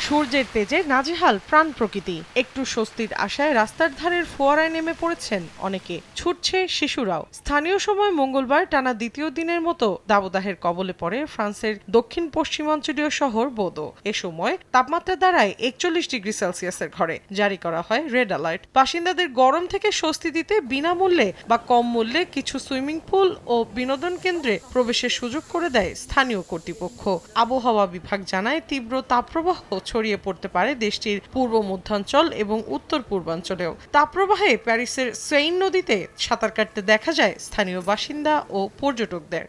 সূর্যের তেজে নাজেহাল প্রাণ প্রকৃতি। একটু স্বস্তির আশায় রাস্তার ধারের ফোয়ারায় নেমে পড়েছেন অনেকে, ছুটছে শিশুরাও। স্থানীয় সময় মঙ্গলবার টানা দ্বিতীয় দিনের মতো দাবদাহের কবলে পড়ে ফ্রান্সের দক্ষিণ পশ্চিমাঞ্চলীয় শহর বোদো। এ সময় তাপমাত্রা দাঁড়ায় 41 ডিগ্রি সেলসিয়াসের ঘরে। জারি করা হয় রেড অ্যালার্ট। বাসিন্দাদের গরম থেকে স্বস্তি দিতে বিনামূল্যে বা কম মূল্যে কিছু সুইমিং পুল ও বিনোদন কেন্দ্রে প্রবেশের সুযোগ করে দেয় স্থানীয় কর্তৃপক্ষ। আবহাওয়া বিভাগ জানায়, তীব্র তাপপ্রবাহ ছড়িয়ে পড়তে পারে দেশটির পূর্ব মধ্যাঞ্চল এবং উত্তর পূর্বাঞ্চলেও। তাপপ্রবাহে প্যারিসের সেইন নদীতে সাঁতার কাটতে দেখা যায় স্থানীয় বাসিন্দা ও পর্যটকদের।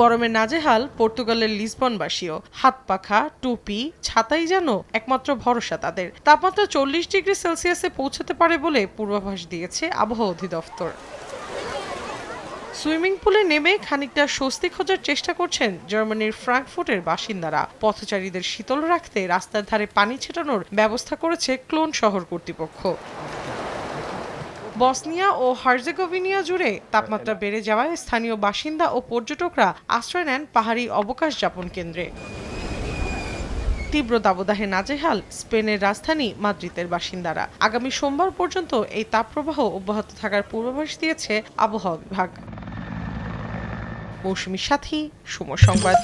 গরমে নাজেহাল পর্তুগালের লিসবনবাসীও। হাত পাখা, টুপি, ছাতাই যেন একমাত্র ভরসা তাদের। তাপমাত্রা 40 ডিগ্রি সেলসিয়াসে পৌঁছাতে পারে বলে পূর্বাভাস দিয়েছে আবহাওয়া অধিদপ্তর। সুইমিং পুলে নেমে খানিকটা স্বস্তি খোঁজার চেষ্টা করছেন জার্মানির ফ্রাঙ্কফুর্টের বাসিন্দারা। পথচারীদের শীতল রাখতে রাস্তার ধারে পানি ছেটানোর ব্যবস্থা করেছে ক্লোন শহর কর্তৃপক্ষ। বসনিয়া ও হার্জেগোভিনা জুড়ে তাপমাত্রা বেড়ে যাওয়ায় স্থানীয় বাসিন্দা ও পর্যটকরা আশ্রয় নেন পাহাড়ি অবকাশ যাপন কেন্দ্রে। তীব্র দাবদাহে নাজেহাল স্পেনের রাজধানী মাদ্রিদের বাসিন্দারা। আগামী সোমবার পর্যন্ত এই তাপপ্রবাহ অব্যাহত থাকার পূর্বাভাস দিয়েছে আবহাওয়া বিভাগ। মৌসুমী সাথী, সময় সংবাদ।